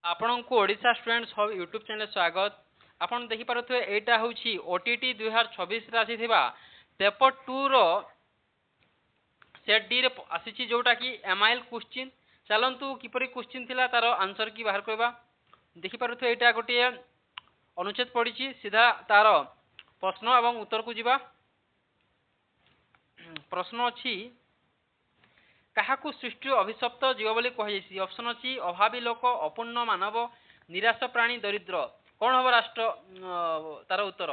आपण को Odisha students hub YouTube channel स्वागत। आपण देखि पारुथबे एटा होछि ओटीटी 2026 रे आसीथिबा पेपर 2 रो सेट डी रे आसीछि जोटा कि एमआईएल क्वेश्चन। चलंतु किपरि क्वेश्चन थिला तार आंसर की बाहर करबा। देखि पारुथबे एटा गोटे अनुच्छेद पडिछि, सीधा तार प्रश्न एवं उत्तर को जिबा। प्रश्न अछि काहाकू सृष्टि अभिशप्त जीव बोली कहि। ऑप्शन अछि अभावी लोक, अपूर्ण मानव, निराश प्राणी, दरिद्र। कौन हम राष्ट्र तार उत्तर?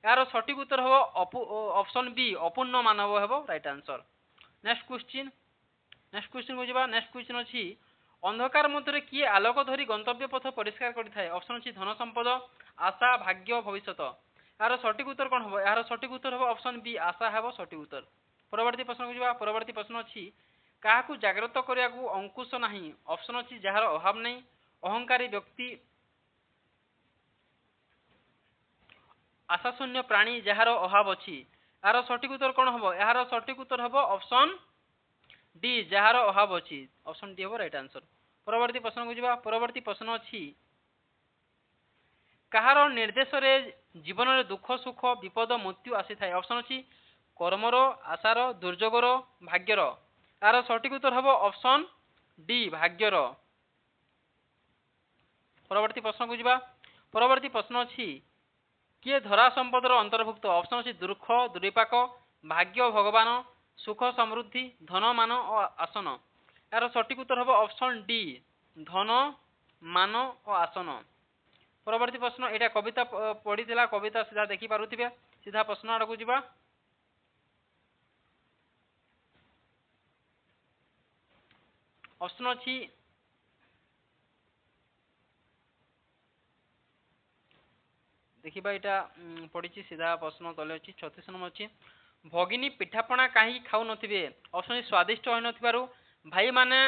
यार सठिक उत्तर हम ऑप्शन बी अपूर्ण मानव हम राइट आंसर। नेक्स्ट क्वेश्चन को जिबा। नेक्स्ट क्वेश्चन अछि अंधकार मध्य किए आलोक धरी गंतव्य पथ परिष्कार करिथाय। ऑप्शन अछि धन संपद, आशा, भाग्य, भविष्यत। यार सठिक उत्तर कौन हम? यार सठिक उत्तर हम ऑप्शन बी आशा हम सठिक उत्तर। परवर्ती प्रश्न को जिबा। परवर्ती प्रश्न अछि काहाकू जागृत करिया को अंकुश नाही। ऑप्शन अछि जहार अभाव नहीं, अहंकारी व्यक्ति, आशाशून्य प्राणी जहार अभाव अछि। यार सठिक उत्तर कौन हम? यार सठिक उत्तर हम ऑप्शन डी जहार अभाव अछि। ऑप्शन डी हम राइट आंसर। परवर्ती प्रश्न को जिबा। परवर्ती प्रश्न अछि काहार निर्देश रे जीवन रे दुख सुख विपद मृत्यु आसी थाए। ऑप्शन अछि कर्मर, आशार, दुर्योगर, भाग्यर। यार सठिक उत्तर हम ऑप्शन डी भाग्यर। परवर्ती प्रश्न को जिबा। परवर्ती प्रश्न अछि किए धरा संपदर अंतर्भुक्त। ऑप्शन अछि दुर्ख, दुर्विपाक, भाग्य, भगवान, सुख समृद्धि, धन, मान और आसन। यार सठिक उत्तर हम ऑप्शन डी धन, मान और आसन। परवर्ती प्रश्न एटा कविता पढ़ीला, कविता सीधा देखि पारुथिबे। सीधा प्रश्न आड़ को जिबा। ऑप्शन अछि देखिबा एटा पढ़िछि। सीधा प्रश्न तले अछि 36 नंबर अछि भगिनी पिठापଣା काहे खाउ नथिबे। ऑप्शन स्वादिष्ट होय नथिबारु, भाई माने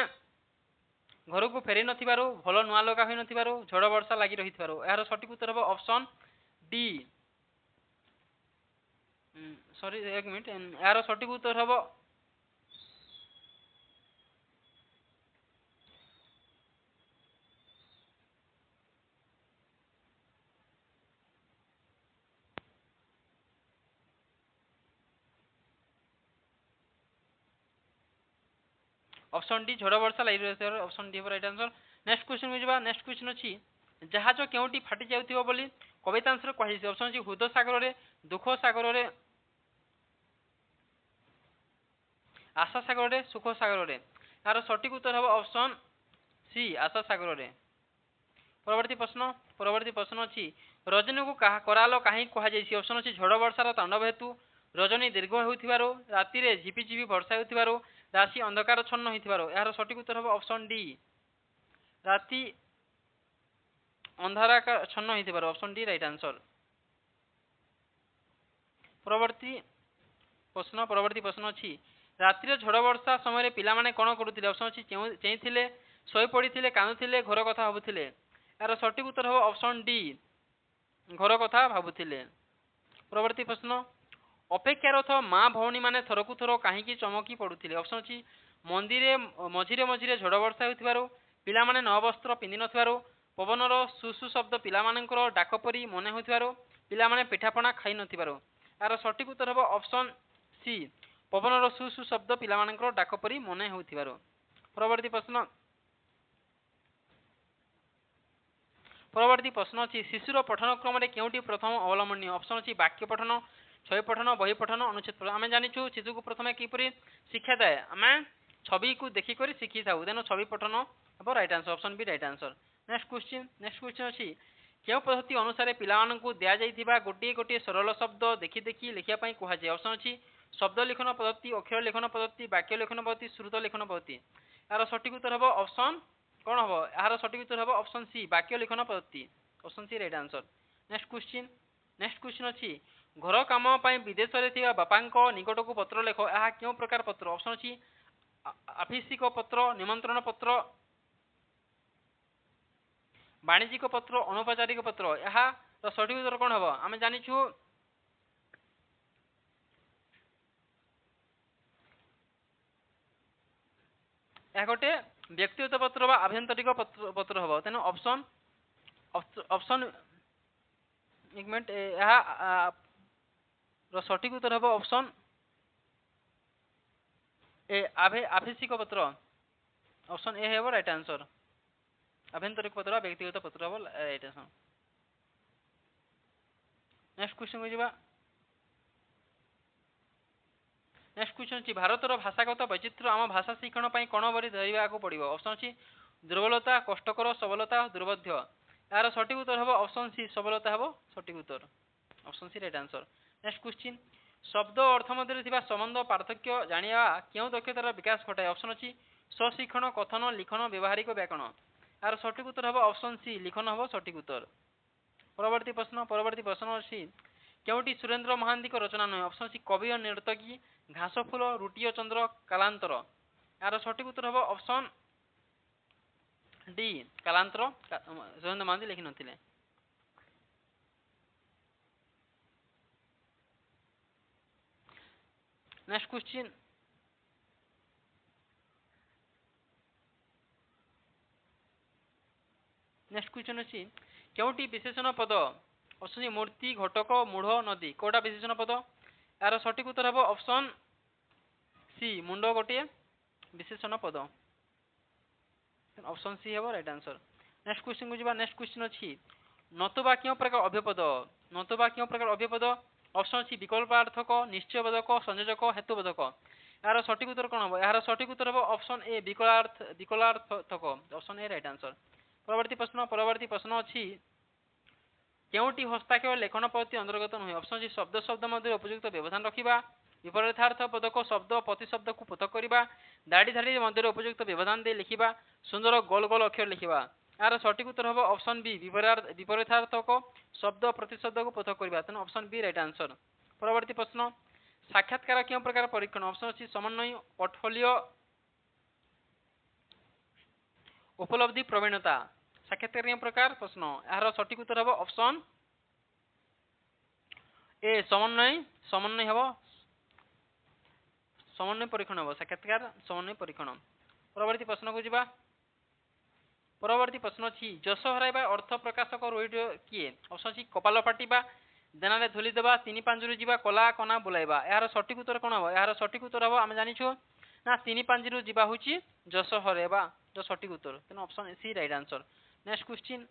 घर को फेरी नथिबारु, भलो नुआ लगा होय नथिबारु, झड़ वर्षा लागि रहिथिबारु। यार सठिक उत्तर हो ऑप्शन डी सॉरी एक मिनिट। यार सठिक उत्तर हो ऑप्शन डी झड़ वर्षा लागि रहिथिबारु। Option D right answer. Next question को जिबा। नेक्स्ट क्वेश्चन अछि जहाज केउटी फाटी जाउथिबो बोली कविता आंसर कहि। ऑप्शन अछि हृदय सागर रे, दुख सागर रे, आशा सागर रे, सुख सागर रे। यार सठिक उत्तर हो ऑप्शन सी आशा सागर रे। परवर्ती प्रश्न अछि रजनी को करालो काहे कहा जायछि। ऑप्शन अछि झड़ वर्षार तांडव हेतु, रजनी दीर्घ हेउथिबारो, राति रे झिपि झिपि वर्षा हेउथिबारो, राशि अंधकार छन्न हेउथिबारो। यार सठिक उत्तर हो ऑप्शन डी राति अंधार छन्न हेउथिबारो। Option D right answer. परवर्ती प्रश्न अछि रात्रि झड़ वर्षा समय पिला माने कोन करूथिले। ऑप्शन अछि चेइथिले, सोई पड़िथिले, कानुथिले, घर कथा भाबुथिले। यार सठिक उत्तर हो ऑप्शन डी घर कथा भाबुथिले। परवर्ती प्रश्न अपेक्षारथ माँ भौणी माने थरकु थर काहीकि चमकी पड़ुथिले। ऑप्शन अछि मंदिरे मझिरे मझिरे झड़ वर्षा हेउथिबारो, पिला माने नव वस्त्र पिंधि नथिबारो, पवनर सुसु शब्द पिला मानकर डाक परी मने होथिबारो, पिला माने पिठापଣା खाइ नथिबारो। यार सठिक उत्तर हो ऑप्शन सी पवनर सुसु शब्द पिला मानकर डाक परी मने होथिबारो। परवर्ती प्रश्न अछि शिशुर पठन क्रम रे केउटी प्रथम अवलंबनीय। ऑप्शन अछि वाक्य पठन, छवि पठन, बही पठन, अनुच्छेद पठन। आमे जानिछु शिशु को प्रथमे किपरि शिक्षा दे आमे छवि को देखि करी शिखि थाउ, देन छवि पठन अब right answer. Option B right answer. Next question अछि केउ पद्धति अनुसार पिला मानकु दिया जाइथिबा गोटी गोटी सरल शब्द देखि देखि लिखिया पई कुहा जाय। ऑप्शन अछि शब्द लेखन पद्धति, अक्षर लेखन पद्धति, वाक्य लेखन पद्धति, श्रुत लेखन पद्धति। यार सठिक उत्तर हबो ऑप्शन कोन हबो? यार सठिक उत्तर हबो ऑप्शन सी वाक्य लेखन पद्धति। Option C right answer. Next question अछि घर काम पई विदेश रे थिबा बापांको निकट को पत्र लेख। एहा केउ प्रकार पत्र? ऑप्शन अछि आफिसिक पत्र, निमंत्रण पत्र, वाणिज्यिक पत्र, अनौपचारिक पत्र। एहा तो सठिक उत्तर कोन हबो? आमे जानिछु या गोटे व्यक्तिगत पत्र बा आभ्यंतरिक पत्र हम तेणु ऑप्शन ऑप्शन एक मिनट सठिक उत्तर हम ऑप्शन ए आभ्यसिक पत्र ऑप्शन ए है राइट आंसर आभ्यंतरिक पत्र बा व्यक्तिगत पत्र हम राइट आंसर नेक्स्ट क्वेश्चन को जीवा नेक्स्ट क्वेश्चन अछि भारतर भाषागत वैचित्र्य आम भाषा शिक्षण पई कोन बरी धरिबा को पड़िबो ऑप्शन अछि दुर्बलता कष्टकर सबलता दुर्बोध्य यार सठिक उत्तर हबो ऑप्शन सी सबलता हबो सठिक उत्तर option C right answer next question शब्द अर्थ मध्य थिबा संबंध पार्थक्य जानिया केउ दक्षतार विकास घटाय ऑप्शन अछि स्वशिक्षण कथन लिखन व्यवहारिक व्याकरण यार सठिक उत्तर हबो ऑप्शन सी लिखन हबो सठिक उत्तर परवर्ती प्रश्न अछि केउटी सुरेंद्र महांती को रचना नय ऑप्शन सी कवि और नर्तकी घासफुल रुटिय चंद्र कालांतर यार सठिक उत्तर हबो ऑप्शन डी कालांतर सुरेंद्र महांती लिखि नथिले नेक्स्ट क्वेश्चन अछि केउटी विशेषण पद ऑप्शन सी मूर्ति घटक मूढ़ नदी कोटा विशेषण पद यार सठिक उत्तर हबो ऑप्शन सी मुंड गोटे विशेषण पद ऑप्शन सी हबो राइट आंसर नेक्स्ट क्वेश्चन को जीवा नेक्स्ट क्वेश्चन अछि नतुबा क्यों प्रकार अव्यपद ऑप्शन सी विकल्पार्थक निश्चयबोधक संयोजक हेतुबोधक यार सठिक उत्तर कोन हबो यार सठिक उत्तर हबो ऑप्शन ए विकलार्थक ऑप्शन ए राइट आंसर परवर्ती प्रश्न अछि केउटी हस्ताक्षर लेखन पद्धति अंतर्गत नुहे ऑप्शन सी शब्द शब्द मध्य उपयुक्त व्यवधान रखिबा विपरीतार्थ पदक शब्द प्रतिशब्द को पृथक करिबा दाढ़ी धाड़ी मध्य उपयुक्त व्यवधान दे लिखिबा सुंदर गोल गोल अक्षर लिखिबा यार सठिक उत्तर हबो ऑप्शन बी विपरीतार्थक शब्द प्रतिशब्द को पृथक करिबा तेन ऑप्शन बी राइट आंसर परवर्ती प्रश्न साक्षात्कार क्यों प्रकार परीक्षण ऑप्शन सी समन्वय पोर्टफोलियो उपलब्धि प्रवीणता साक्षात्कार क्यों प्रकार प्रश्न यार सठिक उत्तर हबो ऑप्शन ए समन्वय हबो समन्वय परीक्षण हबो साक्षात्कार समन्वय परीक्षण परवर्ती प्रश्न को जीवा परवर्ती प्रश्न अछि जस हराइबा अर्थ प्रकाशक रोहित किए ऑप्शन सी कपाल फाटिबा देनाले धुली देबा तीनी पांजुरी जीवा कला कना बुलाइबा यार सठिक उत्तर कोन हबो यार सठिक उत्तर हबो हम जानिछु ना तीनी पांजुरी जीवा होची जस हराइबा तो सठिक उत्तर तेन option C right answer next question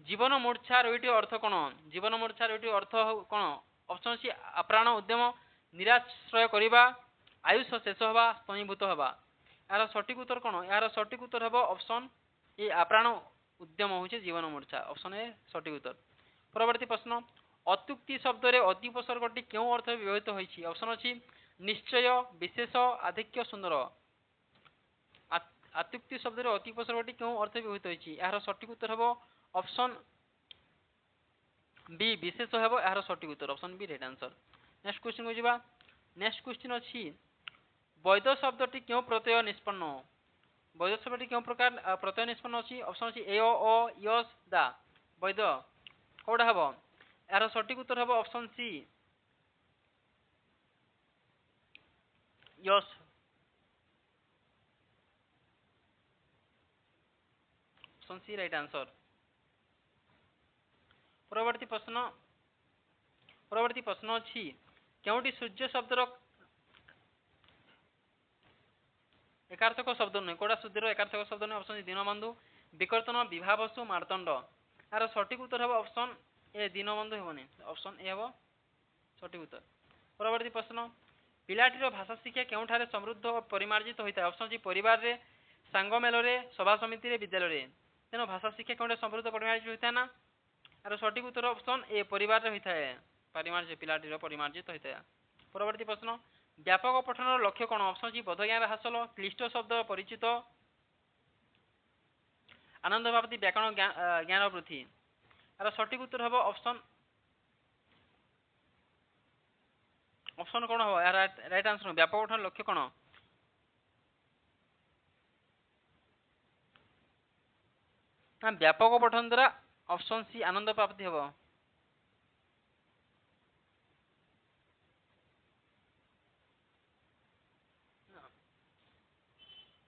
जीवन मूर्छा रोहित अर्थ कोन जीवन मूर्छा रोहित अर्थ कोन ऑप्शन सी अप्राण उद्यम निराश्रय करिबा आयुष शेष हबा स्तनीभूत हबा यार सठिक उत्तर कोन यार सठिक उत्तर हबो ऑप्शन ए अप्राण उद्यम होचे जीवन मूर्छा ऑप्शन ए सठिक उत्तर परवर्ती प्रश्न अत्युक्ति शब्द रे अधिपसर्गटी केउ अर्थ व्यवहृत होईछि ऑप्शन अछि निश्चय विशेष आधिक्य सुंदर अत्युक्ति शब्द रे अधिपसर्गटी केउ अर्थ व्यवहृत होईछि यार सठिक उत्तर हबो ऑप्शन बी विशेष हबो यार सठिक उत्तर option B right answer next question को जीवा नेक्स्ट क्वेश्चन अछि वैध शब्दटी क्यों प्रत्यय निष्पन्न वैध शब्दटी क्यों प्रकार प्रत्यय निष्पन्न अछि ऑप्शन अछि ए ओ यस दा वैध कोडा हबो यार सठिक उत्तर हबो option C yes option C right answer परवर्ती प्रश्न अछि केउटी सूर्य शब्दर एकार्थक शब्द नहीं कोडा सूर्यर एकार्थक शब्द नहीं ऑप्शन दीनबंधु विकर्तन विभावसु मार्तंड यार सठिक उत्तर हबो ऑप्शन ए दीनबंधु हेबनी ऑप्शन ए हबो सठिक उत्तर परवर्ती प्रश्न पिलाटीर भाषा शिक्षा केउठारे समृद्ध और परिमार्जित होइता ऑप्शन जी परिवार रे सांग मेल रे सभा समिति रे विद्यालय रे तेनो भाषा शिक्षा केउठे समृद्ध परिमार्जित होइता ना यार सठिक उत्तर ऑप्शन ए परिवार रे होइता है परिमार्जित पिलाटीर परिमार्जित होइता परवर्ती प्रश्न व्यापक पठन लक्ष्य कोन ऑप्शन जी बोध ज्ञान हासिल क्लिष्ट शब्द परिचित आनंद भावती व्याकरण ज्ञान वृद्धि यार सठिक उत्तर हबो ऑप्शन कोन हबो यार राइट आंसर व्यापक पठन लक्ष्य कोन ना व्यापक पठन द्वारा ऑप्शन सी आनंद प्राप्ति हबो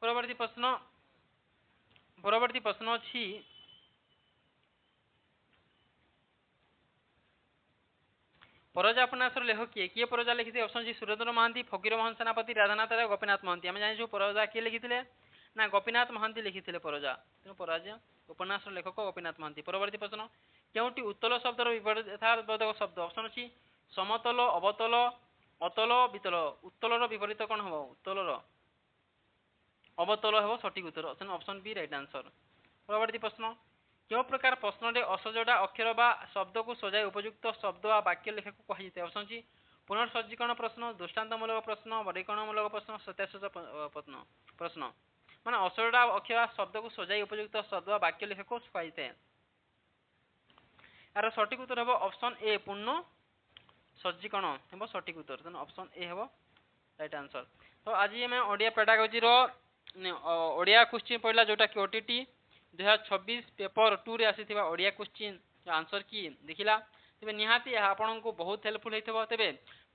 ପରବର୍ତ୍ତୀ ପ୍ରଶ୍ନ ଅଛି ପରଜା ଉପନ୍ୟାସର ଲେଖକ କିଏ ପରଜା ଲେଖିଥିଲେ ଅପସନ୍ ଅଛି ସୁରେନ୍ଦ୍ର ମହାନ୍ତି ଫକୀର ମୋହନ ସେନାପତି ରାଧାନାଥ ରାୟ ଗୋପୀନାଥ ମହାନ୍ତି ଆମେ ଜାଣିଛୁ ପରଜା କିଏ ଲେଖିଥିଲେ ନା ଗୋପୀନାଥ ମହାନ୍ତି ଲେଖିଥିଲେ ପରଜା ତେଣୁ ପରଜା ଉପନ୍ୟାସର ଲେଖକ ଗୋପୀନାଥ ମହାନ୍ତି ପରବର୍ତ୍ତୀ ପ୍ରଶ୍ନ କେଉଁଟି ଉତ୍ତଲ ଶବ୍ଦର ବିପରୀତାର୍ଥବୋଧକ ଶବ୍ଦ ଅପସନ୍ ଅଛି ସମତଲ ଅବତଲ ଅତଲ ବିତଲ ଉତ୍ତଲର ବିପରୀତ କ'ଣ ହେବ ଉତ୍ତଲର ଅବତଲ ହେବ ସଠିକ ଉତ୍ତର ଅପସନ୍ ବି ରାଇଟ୍ ଆନ୍ସର ପରବର୍ତ୍ତୀ ପ୍ରଶ୍ନ କେଉଁ ପ୍ରକାର ପ୍ରଶ୍ନରେ ଅସଜଡ଼ା ଅକ୍ଷର ବା ଶବ୍ଦକୁ ସଜାଇ ଉପଯୁକ୍ତ ଶବ୍ଦ ବା ବାକ୍ୟ ଲେଖାକୁ କୁହାଯାଇଥାଏ ଅପସନ୍ ଅଛି ପୁନଃସଜ୍ଜୀକରଣ ପ୍ରଶ୍ନ ଦୃଷ୍ଟାନ୍ତମୂଳକ ପ୍ରଶ୍ନ ବର୍ଗୀକରଣମୂଳକ ପ୍ରଶ୍ନ ସତ୍ୟାସୂଚକ ପ୍ରଶ୍ନ ମାନେ ଅସଜଡ଼ା ଅକ୍ଷର ବା ଶବ୍ଦକୁ ସଜାଇ ଉପଯୁକ୍ତ ଶବ୍ଦ ବା ବାକ୍ୟ ଲେଖାକୁ କୁହାଯାଇଥାଏ यार सठिक उत्तर हम ऑप्शन ए पूर्ण सज्जीकरण हम सठिक उत्तर तेना ऑप्शन ए हम राइट आंसर तो आज आम ओडिया पेडागोजी ओडिया क्वेश्चन पढ़ला जोटा कि ओटीटी 2026 पेपर 2 रे आसी ओडिया क्वेश्चन आंसर की देखिला तेबे निहाती आपण को बहुत हेल्पफुल होइथबो तेबे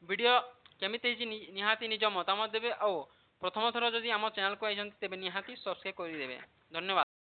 वीडियो केमिति निहाती निज मतामत देबे आ प्रथम थर जदि आम चैनल को आइछन तेबे निहाती सब्सक्राइब कर देबे धन्यवाद।